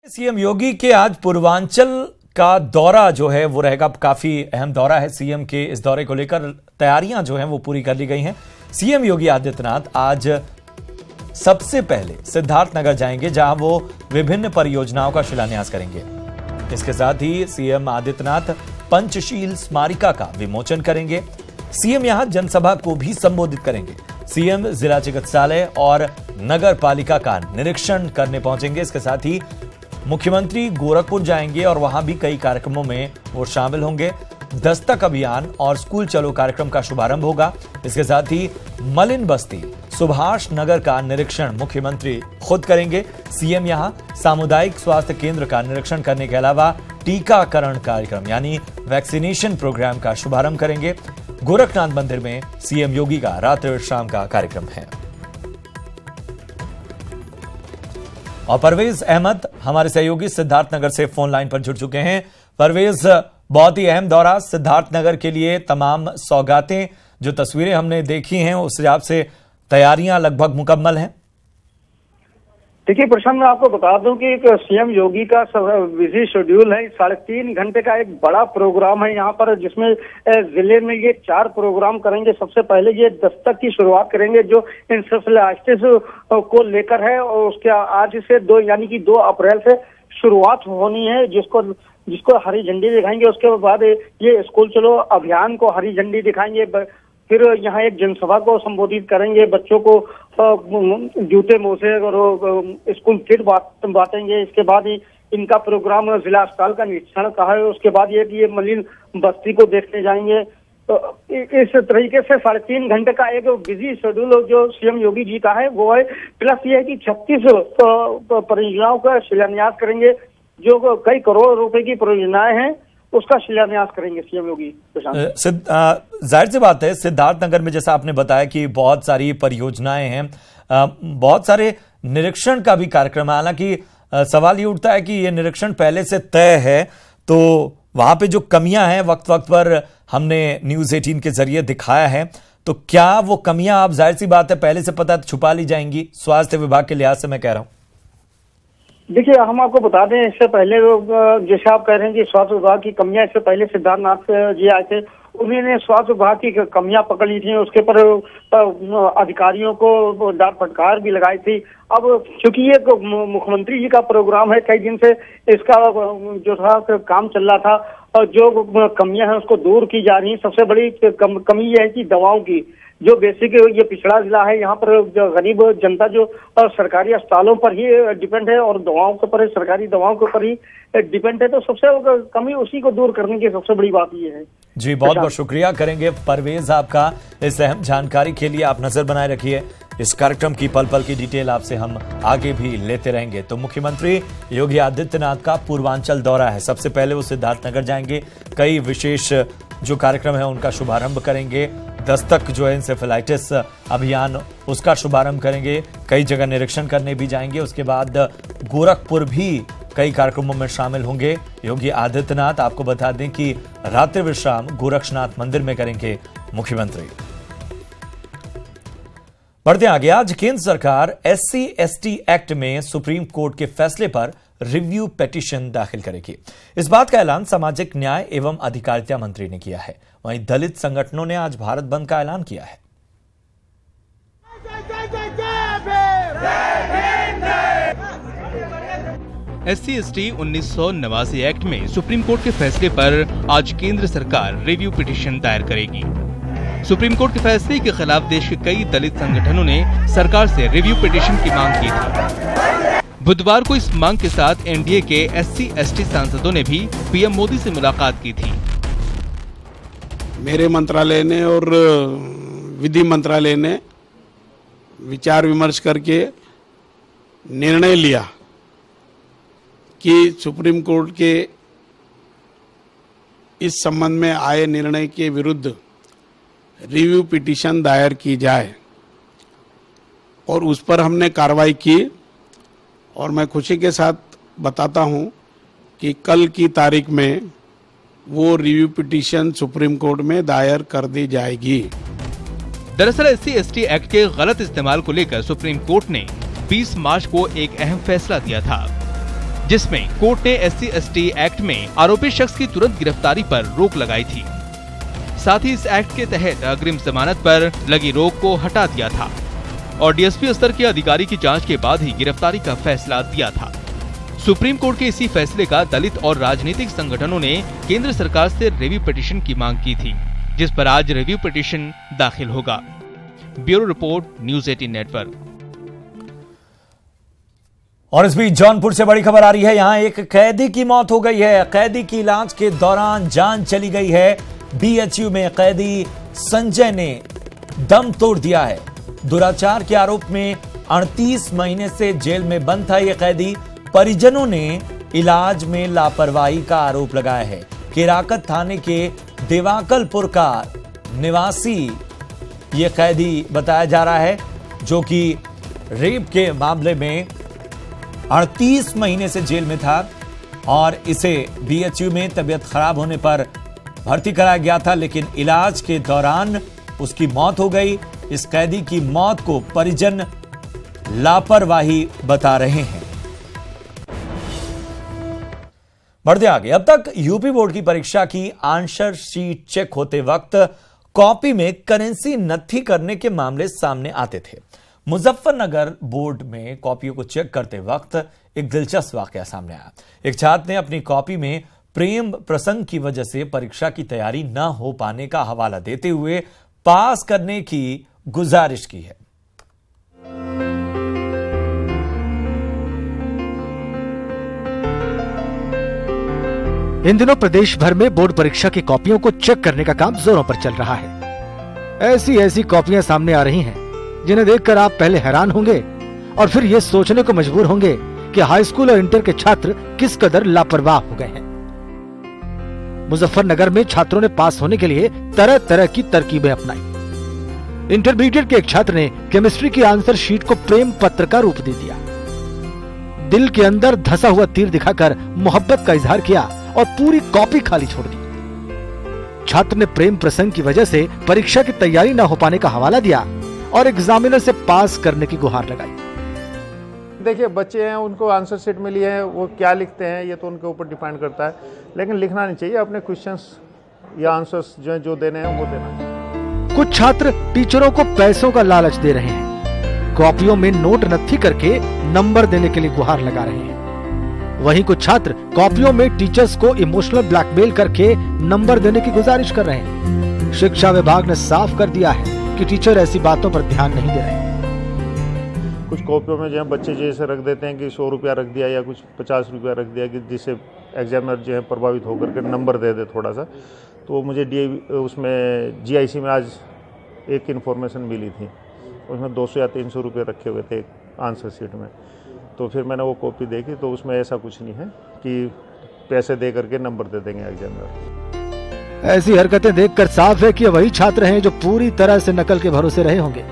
CM योगी के आज पूर्वांचल का दौरा जो है वो रहेगा, काफी अहम दौरा है सीएम के। इस दौरे को लेकर तैयारियां जो हैं वो पूरी कर ली गई हैं। सीएम योगी आदित्यनाथ आज सबसे पहले सिद्धार्थनगर जाएंगे, जहां वो विभिन्न परियोजनाओं का शिलान्यास करेंगे। इसके साथ ही सीएम आदित्यनाथ पंचशील स्मारिका का विमोचन करेंगे। सीएम यहां जनसभा को भी संबोधित करेंगे। सीएम जिला चिकित्सालय और नगर पालिका का निरीक्षण करने पहुंचेंगे। इसके साथ ही मुख्यमंत्री गोरखपुर जाएंगे और वहां भी कई कार्यक्रमों में वो शामिल होंगे। दस्तक अभियान और स्कूल चलो कार्यक्रम का शुभारंभ होगा। इसके साथ ही मलिन बस्ती सुभाष नगर का निरीक्षण मुख्यमंत्री खुद करेंगे। सीएम यहां सामुदायिक स्वास्थ्य केंद्र का निरीक्षण करने के अलावा टीकाकरण कार्यक्रम यानी वैक्सीनेशन प्रोग्राम का शुभारंभ करेंगे। गोरखनाथ मंदिर में सीएम योगी का रात्रि विश्राम का कार्यक्रम है। और परवेज अहमद हमारे सहयोगी सिद्धार्थनगर से फोन लाइन पर जुड़ चुके हैं। परवेज, बहुत ही अहम दौरा सिद्धार्थनगर के लिए, तमाम सौगातें जो तस्वीरें हमने देखी हैं उस हिसाब से तैयारियां लगभग मुकम्मल हैं। देखिए प्रशांत, मैं आपको बता दूं कि सीएम योगी का बिजी शेड्यूल है। 3.5 घंटे का एक बड़ा प्रोग्राम है यहाँ पर, जिसमें जिले में ये 4 प्रोग्राम करेंगे। सबसे पहले ये दस्तक की शुरुआत करेंगे जो इंसेफेलाइटिस को लेकर है, और उसके आज से 2 अप्रैल से शुरुआत होनी है, जिसको हरी झंडी दिखाएंगे। उसके बाद ये स्कूल चलो अभियान को हरी झंडी दिखाएंगे। फिर यहाँ एक जनसभा को संबोधित करेंगे। बच्चों को जूते मोजे और स्कूल किट बांटेंगे। इसके बाद ही इनका प्रोग्राम जिला अस्पताल का निरीक्षण का है। उसके बाद ये मलिन बस्ती को देखने जाएंगे। तो इस तरीके से 3.5 घंटे का एक बिजी शेड्यूल जो सीएम योगी जी का है वो है। प्लस ये है कि 36 परियोजनाओं का शिलान्यास करेंगे, जो कई करोड़ रुपए की परियोजनाएं हैं उसका शिलान्यास करेंगे सीएम योगी। जाहिर सी बात है, सिद्धार्थनगर में जैसा आपने बताया कि बहुत सारी परियोजनाएं हैं, बहुत सारे निरीक्षण का भी कार्यक्रम है। हालांकि सवाल ये उठता है कि ये निरीक्षण पहले से तय है, तो वहां पे जो कमियां हैं वक्त वक्त पर हमने न्यूज 18 के जरिए दिखाया है, तो क्या वो कमियां, आप जाहिर सी बात है पहले से पता छुपा ली जाएंगी? स्वास्थ्य विभाग के लिहाज से मैं कह रहा हूं। देखिए, हम आपको बता दें, इससे पहले जैसे आप कह रहे हैं कि स्वास्थ्य विभाग की कमियां, इससे पहले सिद्धार्थनाथ जी आए थे, उन्होंने स्वास्थ्य विभाग की कमियां पकड़ ली थी। उसके पर अधिकारियों को डांट फटकार भी लगाई थी। अब चूंकि ये मुख्यमंत्री जी का प्रोग्राम है, कई दिन से इसका जो था काम चल रहा था, और जो कमियां हैं उसको दूर की जा रही है। सबसे बड़ी कमी ये है कि दवाओं की, जो बेसिक ये पिछड़ा जिला है, यहाँ पर जो गरीब जनता जो सरकारी अस्पतालों पर ही डिपेंड है और दवाओं के ऊपर, सरकारी दवाओं के ऊपर ही डिपेंड है। तो सबसे कमी उसी को दूर करने की सबसे बड़ी बात ये है। जी, बहुत बहुत शुक्रिया करेंगे परवेज आपका इस अहम जानकारी के लिए। आप नजर बनाए रखिए, इस कार्यक्रम की पल पल की डिटेल आपसे हम आगे भी लेते रहेंगे। तो मुख्यमंत्री योगी आदित्यनाथ का पूर्वांचल दौरा है। सबसे पहले वो सिद्धार्थनगर जाएंगे, कई विशेष जो कार्यक्रम है उनका शुभारंभ करेंगे। दस्तक जो है इंसेफेलाइटिस अभियान, उसका शुभारंभ करेंगे। कई जगह निरीक्षण करने भी जाएंगे। उसके बाद गोरखपुर भी कई कार्यक्रमों में शामिल होंगे योगी आदित्यनाथ। आपको बता दें कि रात्रि विश्राम गोरखनाथ मंदिर में करेंगे मुख्यमंत्री। बढ़ते आगे, आज केंद्र सरकार SC/ST एक्ट में सुप्रीम कोर्ट के फैसले पर रिव्यू पिटीशन दाखिल करेगी। इस बात का ऐलान सामाजिक न्याय एवं अधिकारिता मंत्री ने किया है। वहीं दलित संगठनों ने आज भारत बंद का ऐलान किया है। SC/ST 1989 एक्ट में सुप्रीम कोर्ट के फैसले पर आज केंद्र सरकार रिव्यू पिटीशन दायर करेगी। सुप्रीम कोर्ट के फैसले के खिलाफ देश के कई दलित संगठनों ने सरकार से रिव्यू पिटीशन की मांग की थी। बुधवार को इस मांग के साथ एनडीए के SC/ST सांसदों ने भी पीएम मोदी से मुलाकात की थी। मेरे मंत्रालय ने और विधि मंत्रालय ने विचार विमर्श करके निर्णय लिया कि सुप्रीम कोर्ट के इस संबंध में आए निर्णय के विरुद्ध रिव्यू पिटीशन दायर की जाए, और उस पर हमने कार्रवाई की। और मैं खुशी के साथ बताता हूं कि कल की तारीख में वो रिव्यू पिटीशन सुप्रीम कोर्ट में दायर कर दी जाएगी। दरअसल SC/ST एक्ट के गलत इस्तेमाल को लेकर सुप्रीम कोर्ट ने 20 मार्च को एक अहम फैसला दिया था। जिसमें कोर्ट ने SC/ST एक्ट में आरोपी शख्स की तुरंत गिरफ्तारी पर रोक लगाई थी। साथ ही इस एक्ट के तहत अग्रिम जमानत पर लगी रोक को हटा दिया था और DSP स्तर के अधिकारी की जांच के बाद ही गिरफ्तारी का फैसला दिया था। सुप्रीम कोर्ट के इसी फैसले का दलित और राजनीतिक संगठनों ने केंद्र सरकार से रिव्यू पिटीशन की मांग की थी, जिस पर आज रिव्यू पिटीशन दाखिल होगा। Bureau report, news 18 network. और इस बीच जौनपुर से बड़ी खबर आ रही है। यहां एक कैदी की मौत हो गई है। कैदी की इलाज के दौरान जान चली गई है। BHU में कैदी संजय ने दम तोड़ दिया है। दुराचार के आरोप में 38 महीने से जेल में बंद था यह कैदी। परिजनों ने इलाज में लापरवाही का आरोप लगाया है। केराकत थाने के देवाकलपुर का निवासी यह कैदी बताया जा रहा है, जो कि रेप के मामले में 38 महीने से जेल में था और इसे BHU में तबीयत खराब होने पर भर्ती कराया गया था, लेकिन इलाज के दौरान उसकी मौत हो गई। इस कैदी की मौत को परिजन लापरवाही बता रहे हैं। बढ़ते आगे। अब तक यूपी बोर्ड की परीक्षा की आंसर शीट चेक होते वक्त कॉपी में करेंसी नत्थी करने के मामले सामने आते थे। मुजफ्फरनगर बोर्ड में कॉपियों को चेक करते वक्त एक दिलचस्प वाकया सामने आया। एक छात्र ने अपनी कॉपी में प्रेम प्रसंग की वजह से परीक्षा की तैयारी न हो पाने का हवाला देते हुए पास करने की गुजारिश की है। इन दिनों प्रदेश भर में बोर्ड परीक्षा की कॉपियों को चेक करने का काम जोरों पर चल रहा है। ऐसी कॉपियां सामने आ रही हैं जिन्हें देखकर आप पहले हैरान होंगे और फिर ये सोचने को मजबूर होंगे कि हाई स्कूल और इंटर के छात्र किस कदर लापरवाह हो गए हैं। मुजफ्फरनगर में छात्रों ने पास होने के लिए तरह तरह की तरकीबें अपनाई। इंटरमीडिएट के एक छात्र ने केमिस्ट्री की आंसर शीट को प्रेम पत्र का रूप दे दिया। दिल के अंदर धंसा हुआ तीर दिखाकर मोहब्बत का इजहार किया और पूरी कॉपी खाली छोड़ दी। छात्र ने प्रेम प्रसंग की वजह से परीक्षा की तैयारी न हो पाने का हवाला दिया और एग्जामिनर से पास करने की गुहार लगाई। देखिए, बच्चे हैं, उनको आंसर शीट मिली है, वो क्या लिखते हैं ये तो उनके ऊपर डिपेंड करता है, लेकिन लिखना नहीं चाहिए। अपने क्वेश्चंस या आंसर्स जो देने हैं वो देना चाहिए। कुछ छात्र टीचरों को पैसों का लालच दे रहे हैं। कॉपियों में नोट नत्थी करके नंबर देने के लिए गुहार लगा रहे हैं। वहीं कुछ छात्र कॉपियों में टीचर्स को इमोशनल ब्लैकमेल करके नंबर देने की गुजारिश कर रहे हैं। शिक्षा विभाग ने साफ कर दिया है कि टीचर ऐसी बातों पर ध्यान नहीं दे रहे। कुछ कॉपियों में जो है बच्चे जैसे रख देते हैं कि 100 रुपया रख दिया या कुछ 50 रुपया रख दिया कि जिससे एग्जामिनर जो है प्रभावित होकर के नंबर दे दे थोड़ा सा। तो मुझे उसमें GIC में आज एक इन्फॉर्मेशन मिली थी, उसमें 200 या 300 रुपये रखे हुए थे आंसर शीट में। तो फिर मैंने वो कॉपी देखी तो उसमें ऐसा कुछ नहीं है कि पैसे दे करके नंबर दे देंगे एग्जामिनर। ऐसी हरकतें देखकर साफ है कि वही छात्र हैं जो पूरी तरह से नकल के भरोसे रहे होंगे।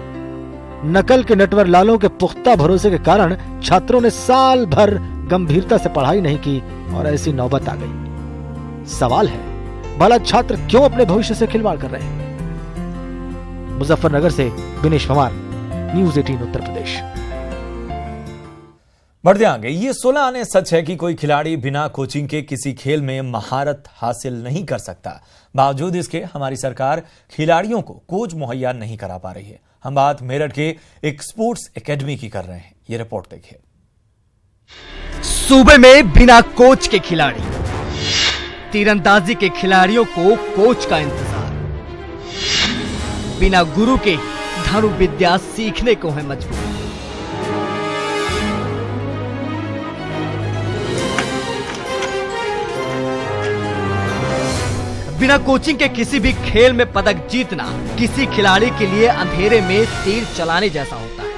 नकल के नटवर लालों के पुख्ता भरोसे के कारण छात्रों ने साल भर गंभीरता से पढ़ाई नहीं की और ऐसी नौबत आ गई। सवाल है, भला छात्र क्यों अपने भविष्य से खिलवाड़ कर रहे हैं? मुजफ्फरनगर से दिनेश पवार, न्यूज़ 18 उत्तर प्रदेश। बढ़ते आगे। ये 16 आने सच है कि कोई खिलाड़ी बिना कोचिंग के किसी खेल में महारत हासिल नहीं कर सकता। बावजूद इसके हमारी सरकार खिलाड़ियों को कोच मुहैया नहीं करा पा रही है। हम बात मेरठ के एक स्पोर्ट्स एकेडमी की कर रहे हैं। ये रिपोर्ट देखिए। सूबे में बिना कोच के खिलाड़ी, तीरंदाजी के खिलाड़ियों को कोच का इंतजार, बिना गुरु के धनु विद्या सीखने को है मजबूर। बिना कोचिंग के किसी भी खेल में पदक जीतना किसी खिलाड़ी के लिए अंधेरे में तीर चलाने जैसा होता है।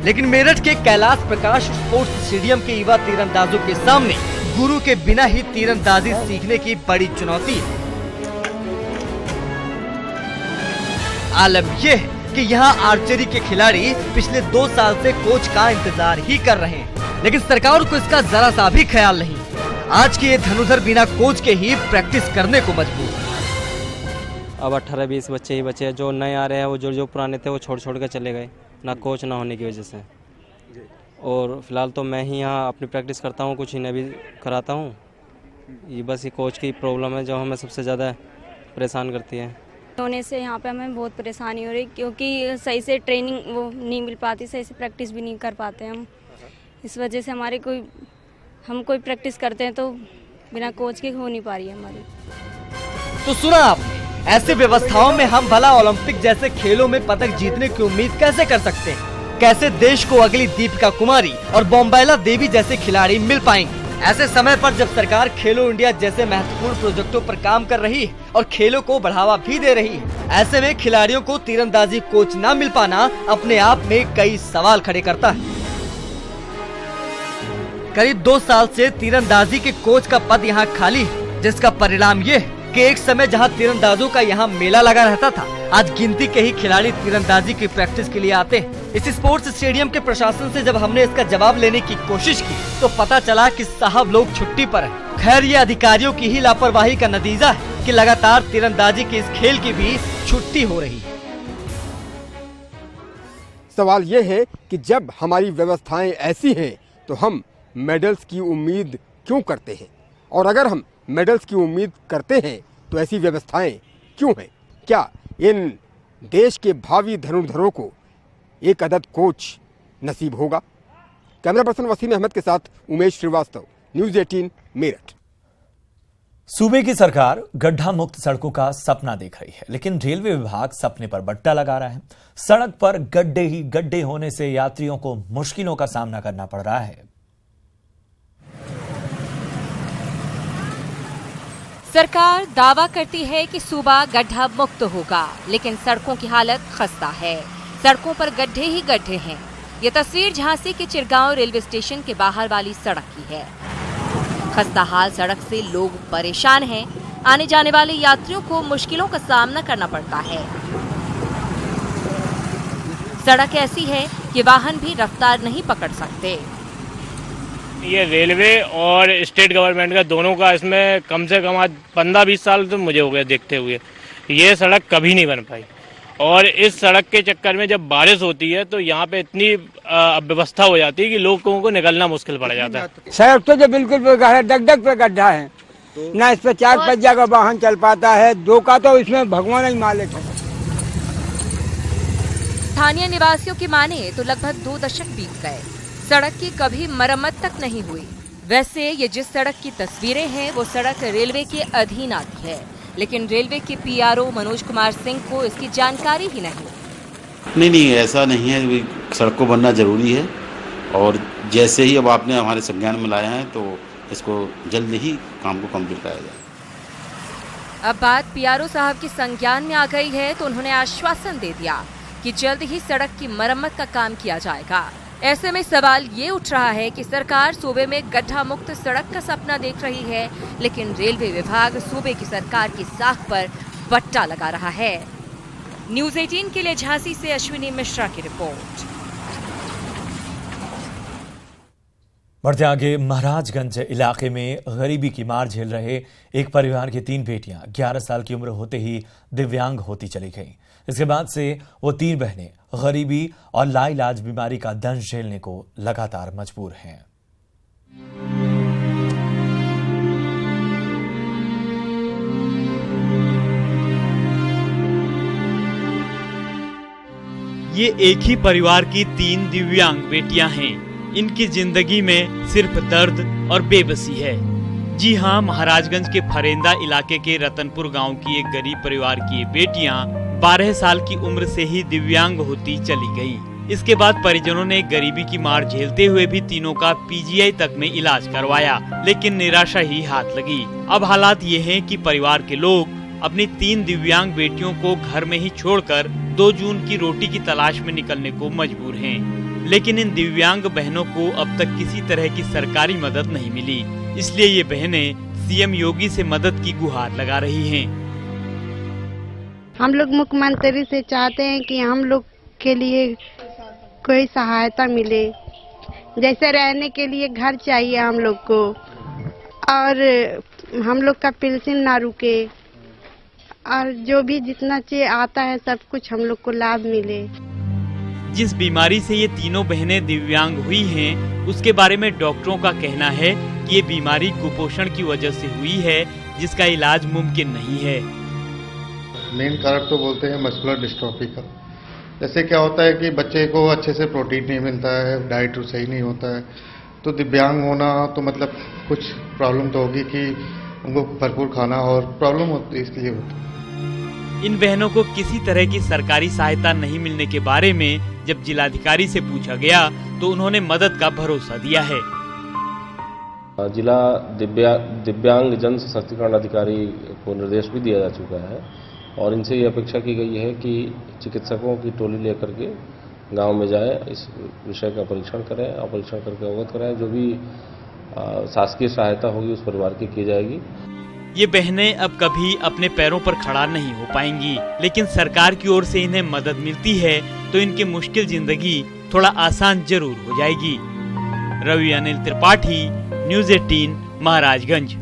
लेकिन मेरठ के कैलाश प्रकाश स्पोर्ट्स स्टेडियम के युवा तीरंदाजों के सामने गुरु के बिना ही तीरंदाजी सीखने की बड़ी चुनौती है। आलम यह है कि यहाँ आर्चरी के खिलाड़ी पिछले 2 साल से कोच का इंतजार ही कर रहे हैं, लेकिन सरकार को इसका जरा सा भी ख्याल नहीं। आज के ये धनुधर बिना कोच के ही प्रैक्टिस करने को मजबूर है। अब 18-20 बच्चे ही बचे हैं। जो नए आ रहे हैं वो जो पुराने थे वो छोड़ के चले गए, ना कोच ना होने की वजह से। और फिलहाल तो मैं ही यहाँ अपनी प्रैक्टिस करता हूँ, कुछ इन्हें भी कराता हूँ। ये बस ये कोच की प्रॉब्लम है जो हमें सबसे ज़्यादा परेशान करती है। होने से यहाँ पे हमें बहुत परेशानी हो रही, क्योंकि सही से ट्रेनिंग वो नहीं मिल पाती, सही से प्रैक्टिस भी नहीं कर पाते हम। इस वजह से हम कोई प्रैक्टिस करते हैं तो बिना कोच के हो नहीं पा रही है हमारी। तो सुना आपने, ऐसी व्यवस्थाओं में हम भला ओलंपिक जैसे खेलों में पदक जीतने की उम्मीद कैसे कर सकते हैं? कैसे देश को अगली दीपिका कुमारी और बोम्बाइला देवी जैसे खिलाड़ी मिल पाएंगे? ऐसे समय पर जब सरकार खेलो इंडिया जैसे महत्वपूर्ण प्रोजेक्टों पर काम कर रही है और खेलों को बढ़ावा भी दे रही है, ऐसे में खिलाड़ियों को तीरंदाजी कोच न मिल पाना अपने आप में कई सवाल खड़े करता है। करीब 2 साल से तीरंदाजी के कोच का पद यहाँ खाली है, जिसका परिणाम ये है कि एक समय जहाँ तीरंदाजों का यहाँ मेला लगा रहता था, आज गिनती के ही खिलाड़ी तीरंदाजी की प्रैक्टिस के लिए आते हैं। इस स्पोर्ट्स स्टेडियम के प्रशासन से जब हमने इसका जवाब लेने की कोशिश की तो पता चला कि साहब लोग छुट्टी पर हैं। खैर, ये अधिकारियों की ही लापरवाही का नतीजा है कि लगातार तीरंदाजी के इस खेल की भी छुट्टी हो रही है। सवाल ये है कि जब हमारी व्यवस्थाएं ऐसी हैं तो हम मेडल्स की उम्मीद क्यों करते हैं, और अगर हम मेडल्स की उम्मीद करते हैं तो ऐसी व्यवस्थाएं क्यों हैं? क्या इन देश के भावी धनुर्धरों को एक अदद कोच नसीब होगा? कैमरा पर्सन वसीम अहमद के साथ उमेश श्रीवास्तव, न्यूज़ 18 मेरठ। सूबे की सरकार गड्ढा मुक्त सड़कों का सपना देख रही है, लेकिन रेलवे विभाग सपने पर बट्टा लगा रहा है। सड़क पर गड्ढे ही गड्ढे होने से यात्रियों को मुश्किलों का सामना करना पड़ रहा है। सरकार दावा करती है कि सूबा गड्ढा मुक्त होगा, लेकिन सड़कों की हालत खस्ता है। सड़कों पर गड्ढे ही गड्ढे हैं। ये तस्वीर झांसी के चिरगांव रेलवे स्टेशन के बाहर वाली सड़क की है। खस्ता हाल सड़क से लोग परेशान हैं। आने जाने वाले यात्रियों को मुश्किलों का सामना करना पड़ता है। सड़क ऐसी है कि वाहन भी रफ्तार नहीं पकड़ सकते। ये रेलवे और स्टेट गवर्नमेंट का दोनों का इसमें कम से कम आज 15-20 साल तो मुझे हो गए देखते हुए। ये सड़क कभी नहीं बन पाई, और इस सड़क के चक्कर में जब बारिश होती है तो यहाँ पे इतनी अव्यवस्था हो जाती है कि लोगों को निकलना मुश्किल पड़ जाता है। सड़क तो जो बिल्कुल डग पे गड्ढा है, ना इस पर 4 पहिया का वाहन चल पाता है, 2 का तो इसमें भगवान ही मालिक है। स्थानीय निवासियों की माने तो लगभग 2 दशक बीत गए, सड़क की कभी मरम्मत तक नहीं हुई। वैसे ये जिस सड़क की तस्वीरें हैं वो सड़क रेलवे के अधीन आती है, लेकिन रेलवे के पीआरओ मनोज कुमार सिंह को इसकी जानकारी ही नहीं। नहीं, ऐसा नहीं है। सड़क को बनना जरूरी है, और जैसे ही अब आपने हमारे संज्ञान में लाया है तो इसको जल्द ही काम को कंप्लीट कराया जाए। अब बात पीआरओ साहब की संज्ञान में आ गई है तो उन्होंने आश्वासन दे दिया कि जल्द ही सड़क की मरम्मत का काम किया जाएगा। ऐसे में सवाल ये उठ रहा है कि सरकार सूबे में गड्ढा मुक्त सड़क का सपना देख रही है, लेकिन रेलवे विभाग सूबे की सरकार की साख पर बट्टा लगा रहा है। न्यूज़ 18 के लिए झांसी से अश्विनी मिश्रा की रिपोर्ट। बढ़ते आगे, महाराजगंज इलाके में गरीबी की मार झेल रहे एक परिवार की 3 बेटियां 11 साल की उम्र होते ही दिव्यांग होती चली गईं। इसके बाद से वो 3 बहनें गरीबी और लाइलाज बीमारी का दंश झेलने को लगातार मजबूर हैं। ये एक ही परिवार की 3 दिव्यांग बेटियां हैं। इनकी जिंदगी में सिर्फ दर्द और बेबसी है। जी हाँ, महाराजगंज के फरेंदा इलाके के रतनपुर गांव की एक गरीब परिवार की ये बेटियां 12 साल की उम्र से ही दिव्यांग होती चली गईं। इसके बाद परिजनों ने गरीबी की मार झेलते हुए भी तीनों का पीजीआई तक में इलाज करवाया, लेकिन निराशा ही हाथ लगी। अब हालात ये हैं कि परिवार के लोग अपनी 3 दिव्यांग बेटियों को घर में ही छोड़कर 2 जून की रोटी की तलाश में निकलने को मजबूर हैं। लेकिन इन दिव्यांग बहनों को अब तक किसी तरह की सरकारी मदद नहीं मिली, इसलिए ये बहनें सीएम योगी से मदद की गुहार लगा रही हैं। हम लोग मुख्यमंत्री से चाहते हैं कि हम लोग के लिए कोई सहायता मिले, जैसे रहने के लिए घर चाहिए हम लोग को, और हम लोग का पेंशन ना रुके, और जो भी जितना चाहिए आता है सब कुछ हम लोग को लाभ मिले। जिस बीमारी से ये तीनों बहनें दिव्यांग हुई हैं, उसके बारे में डॉक्टरों का कहना है कि ये बीमारी कुपोषण की वजह से हुई है, जिसका इलाज मुमकिन नहीं है। मेन कारण तो बोलते हैं मस्कुलर डिस्ट्रॉफी का। जैसे क्या होता है कि बच्चे को अच्छे से प्रोटीन नहीं मिलता है, डाइट सही नहीं होता है, तो दिव्यांग होना तो मतलब कुछ प्रॉब्लम तो होगी कि उनको भरपूर खाना और प्रॉब्लम होती, इसलिए होता है। इन बहनों को किसी तरह की सरकारी सहायता नहीं मिलने के बारे में जब जिलाधिकारी से पूछा गया तो उन्होंने मदद का भरोसा दिया है। जिला दिव्यांग जन सशक्तिकरण अधिकारी को निर्देश भी दिया जा चुका है और इनसे ये अपेक्षा की गई है कि चिकित्सकों की टोली लेकर के गांव में जाएं, इस विषय का परीक्षण करें और परीक्षण करके अवगत कराएं। जो भी शासकीय सहायता होगी उस परिवार की जाएगी। ये बहनें अब कभी अपने पैरों पर खड़ा नहीं हो पाएंगी, लेकिन सरकार की ओर से इन्हें मदद मिलती है तो इनकी मुश्किल जिंदगी थोड़ा आसान जरूर हो जाएगी। रवि अनिल त्रिपाठी, न्यूज़ 18, महाराजगंज।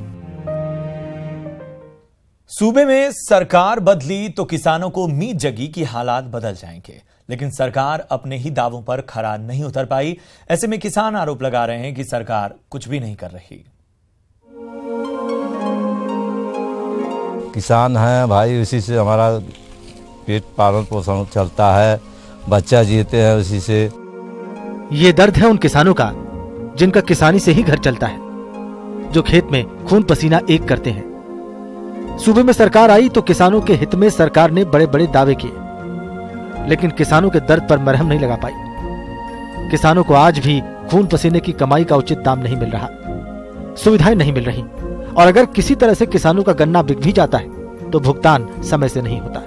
सूबे में सरकार बदली तो किसानों को उम्मीद जगी कि हालात बदल जाएंगे, लेकिन सरकार अपने ही दावों पर खरा नहीं उतर पाई। ऐसे में किसान आरोप लगा रहे हैं कि सरकार कुछ भी नहीं कर रही। किसान हैं भाई, उसी से हमारा पेट पालन पोषण चलता है, बच्चा जीते हैं उसी से। ये दर्द है उन किसानों का जिनका किसानी से ही घर चलता है, जो खेत में खून पसीना एक करते हैं। सूबे में सरकार आई तो किसानों के हित में सरकार ने बड़े बड़े दावे किए, लेकिन किसानों के दर्द पर मरहम नहीं लगा पाई। किसानों को आज भी खून पसीने की कमाई का उचित दाम नहीं मिल रहा, सुविधाएं नहीं मिल रही, और अगर किसी तरह से किसानों का गन्ना बिक भी जाता है तो भुगतान समय से नहीं होता।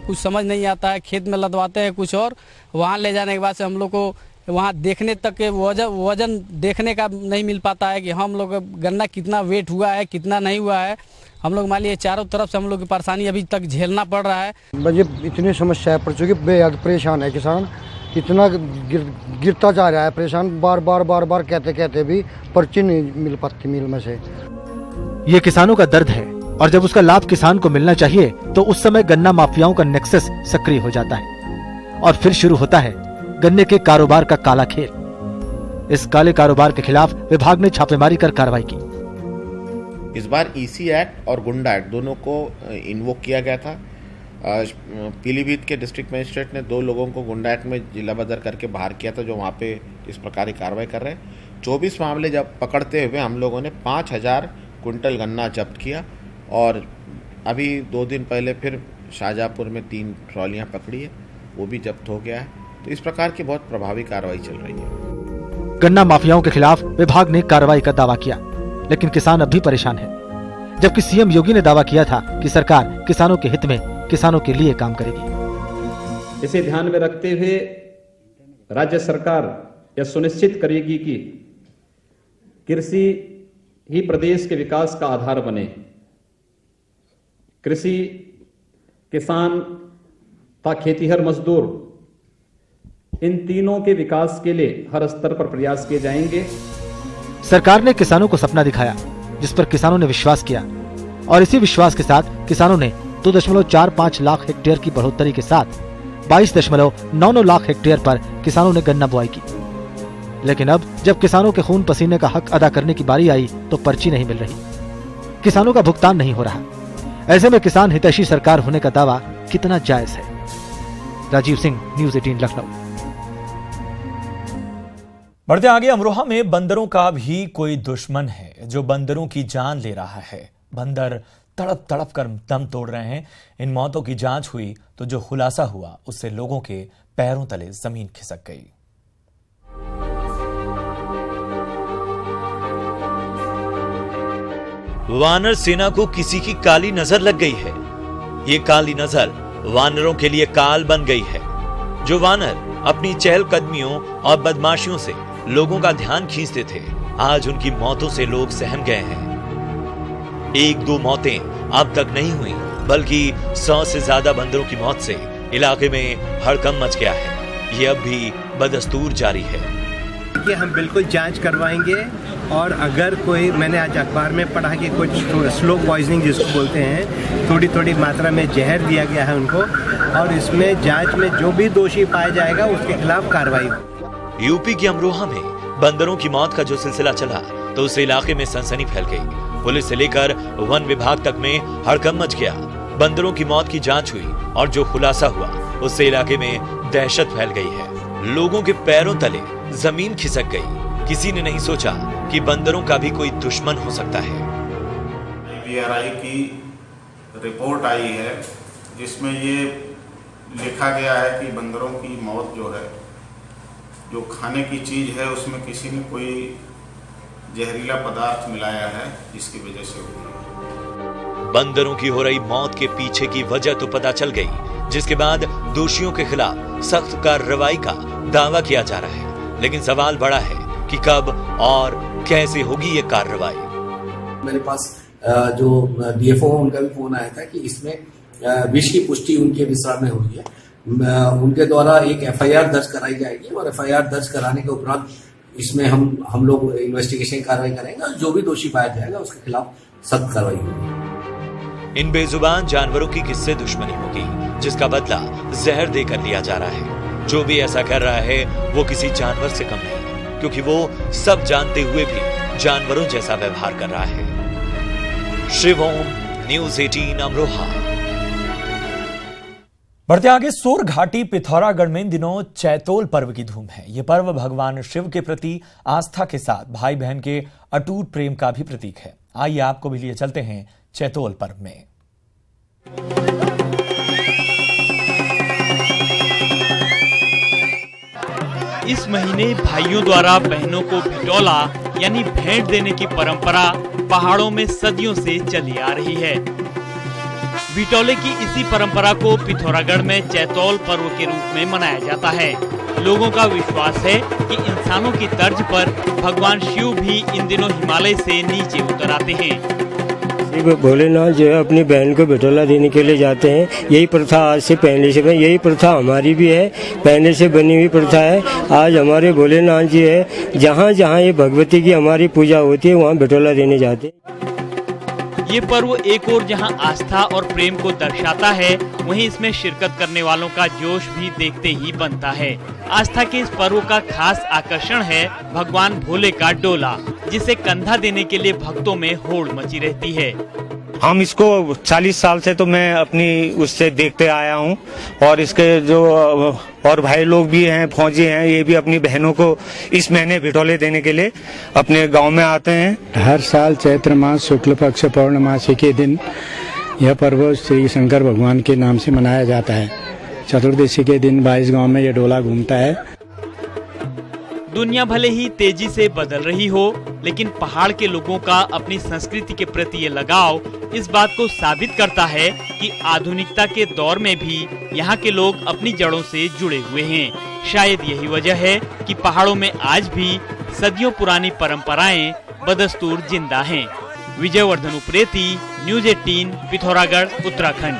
कुछ समझ नहीं आता है, खेत में लदवाते हैं कुछ और वहाँ ले जाने के बाद से हम लोग को वहाँ देखने तक के वजन देखने का नहीं मिल पाता है कि हम लोग गन्ना कितना वेट हुआ है कितना नहीं हुआ है। हम लोग मान लीजिए चारों तरफ से हम लोग की परेशानी अभी तक झेलना पड़ रहा है। मुझे इतनी समस्या है पड़ चुकी, बेहद परेशान है किसान, इतना गिरता जा रहा है, परेशान बार बार कहते भी पर्ची नहीं मिल पाती मिल में से। ये किसानों का दर्द है, और जब उसका लाभ किसान को मिलना चाहिए तो उस समय गन्ना माफियाओं का नेक्सस सक्रिय हो जाता है और फिर शुरू होता है गन्ने के कारोबार का काला खेल। इस काले कारोबार के खिलाफ विभाग ने छापेमारी कर कार्रवाई की। इस बार ईसी एक्ट और गुंडा एक्ट दोनों को इन्वोक किया गया था। पीलीभीत के डिस्ट्रिक्ट मजिस्ट्रेट ने 2 लोगों को गुंडा एक्ट में जिला बदर करके बाहर किया था, जो वहाँ पे इस प्रकार की कार्रवाई कर रहे हैं। 24 मामले जब पकड़ते हुए हम लोगों ने 5000 कुंटल गन्ना जब्त किया, और अभी 2 दिन पहले फिर शाहजहाँपुर में 3 ट्रॉलियाँ पकड़ी है, वो भी जब्त हो गया है। तो इस प्रकार की बहुत प्रभावी कार्रवाई चल रही है। गन्ना माफियाओं के खिलाफ विभाग ने कार्रवाई का दावा किया, लेकिन किसान अब भी परेशान है, जबकि सीएम योगी ने दावा किया था कि सरकार किसानों के हित में, किसानों के लिए काम करेगी। इसे ध्यान में रखते हुए राज्य सरकार यह सुनिश्चित करेगी कि कृषि ही प्रदेश के विकास का आधार बने। कृषि, किसान तथा खेतीहर मजदूर, इन तीनों के विकास के लिए हर स्तर पर प्रयास किए जाएंगे। सरकार ने किसानों को सपना दिखाया, जिस पर किसानों ने विश्वास किया, और इसी विश्वास के साथ किसानों ने 2.45 लाख हेक्टेयर की बढ़ोतरी के साथ 22.99 लाख हेक्टेयर पर किसानों ने गन्ना बुआई की। लेकिन अब जब किसानों के खून पसीने का हक अदा करने की बारी आई तो पर्ची नहीं मिल रही, किसानों का भुगतान नहीं हो रहा। ऐसे में किसान हितैषी सरकार होने का दावा कितना जायज है? राजीव सिंह, न्यूज़ 18, लखनऊ। बढ़ते आगे, अमरोहा में बंदरों का भी कोई दुश्मन है जो बंदरों की जान ले रहा है। बंदर तड़प तड़प कर दम तोड़ रहे हैं। इन मौतों की जांच हुई तो जो खुलासा हुआ उससे लोगों के पैरों तले जमीन खिसक गई। वानर सेना को किसी की काली नजर लग गई है। ये काली नजर वानरों के लिए काल बन गई है। जो वानर अपनी चहलकदमियों और बदमाशियों से लोगों का ध्यान खींचते थे, आज उनकी मौतों से लोग सहम गए हैं। 1-2 मौतें अब तक नहीं हुई, बल्कि 100 से ज्यादा बंदरों की मौत से इलाके में हड़कंप मच गया है। ये अब भी बदस्तूर जारी है। करके हम बिल्कुल जांच करवाएंगे। और अगर कोई, मैंने आज अखबार में पढ़ा कि कुछ स्लो पॉइजनिंग जिसको बोलते हैं, थोड़ी थोड़ी मात्रा में जहर दिया गया है उनको, और इसमें जांच में जो भी दोषी पाया जाएगा उसके खिलाफ कार्रवाई होगी। यूपी के अमरोहा में बंदरों की मौत का जो सिलसिला चला तो उस इलाके में सनसनी फैल गई। पुलिस से लेकर वन विभाग तक में हड़कंप मच गया। बंदरों की मौत की जांच हुई और जो खुलासा हुआ उससे इलाके में दहशत फैल गई है। लोगों के पैरों तले जमीन खिसक गई। किसी ने नहीं सोचा कि बंदरों का भी कोई दुश्मन हो सकता है। PRI की रिपोर्ट आई है जिसमें ये लिखा गया है कि बंदरों की मौत जो है, जो खाने की चीज है उसमें किसी ने कोई जहरीला पदार्थ मिलाया है जिसकी वजह से हुई है। बंदरों की हो रही मौत के पीछे की वजह तो पता चल गई, जिसके बाद दोषियों के खिलाफ सख्त कार्रवाई का दावा किया जा रहा है। लेकिन सवाल बड़ा है कि कब और कैसे होगी ये कार्रवाई। मेरे पास जो DFO उनका भी फोन आया था कि इसमें विष की पुष्टि उनके विस्तार में हुई है। उनके द्वारा एक FIR दर्ज कराई जाएगी और FIR दर्ज कराने के उपरांत इसमें हम लोग इन्वेस्टिगेशन कार्रवाई करेंगे और जो भी दोषी पाया जाएगा उसके खिलाफ सख्त कार्रवाई होगी। इन बेजुबान जानवरों की किससे दुश्मनी होगी जिसका बदला जहर देकर लिया जा रहा है। जो भी ऐसा कर रहा है वो किसी जानवर से कम नहीं, क्योंकि वो सब जानते हुए भी जानवरों जैसा व्यवहार कर रहा है। शिवोम, न्यूज़ 18 अमरोहा। बढ़ते आगे, सोर घाटी पिथौरागढ़ में इन दिनों चैतोल पर्व की धूम है। यह पर्व भगवान शिव के प्रति आस्था के साथ भाई बहन के अटूट प्रेम का भी प्रतीक है। आइए आपको भी लिए चलते हैं चैतोल पर्व में। इस महीने भाइयों द्वारा बहनों को भिटौला यानी भेंट देने की परंपरा पहाड़ों में सदियों से चली आ रही है। भिटौले की इसी परंपरा को पिथौरागढ़ में चैतौल पर्व के रूप में मनाया जाता है। लोगों का विश्वास है कि इंसानों की तर्ज पर भगवान शिव भी इन दिनों हिमालय से नीचे उतर आते हैं। भोलेनाथ जो है अपनी बहन को भिटौला देने के लिए जाते हैं। यही प्रथा आज से पहले से, यही प्रथा हमारी भी है, पहले से बनी हुई प्रथा है। आज हमारे भोलेनाथ जी है, जहाँ जहाँ ये भगवती की हमारी पूजा होती है वहाँ भिटौला देने जाते हैं। ये पर्व एक और जहां आस्था और प्रेम को दर्शाता है, वहीं इसमें शिरकत करने वालों का जोश भी देखते ही बनता है। आस्था के इस पर्व का खास आकर्षण है भगवान भोले का डोला, जिसे कंधा देने के लिए भक्तों में होड़ मची रहती है। हम इसको 40 साल से तो मैं अपनी उससे देखते आया हूँ, और इसके जो और भाई लोग भी हैं, फौजी हैं, ये भी अपनी बहनों को इस महीने भिटौले देने के लिए अपने गांव में आते हैं। हर साल चैत्र मास शुक्ल पक्ष पौर्णमासी के दिन यह पर्व श्री शंकर भगवान के नाम से मनाया जाता है। चतुर्दशी के दिन 22 गांव में यह डोला घूमता है। दुनिया भले ही तेजी से बदल रही हो, लेकिन पहाड़ के लोगों का अपनी संस्कृति के प्रति ये लगाव इस बात को साबित करता है कि आधुनिकता के दौर में भी यहाँ के लोग अपनी जड़ों से जुड़े हुए हैं। शायद यही वजह है कि पहाड़ों में आज भी सदियों पुरानी परंपराएं बदस्तूर जिंदा हैं। विजयवर्धन उप्रेती, न्यूज़ 18, पिथौरागढ़, उत्तराखंड।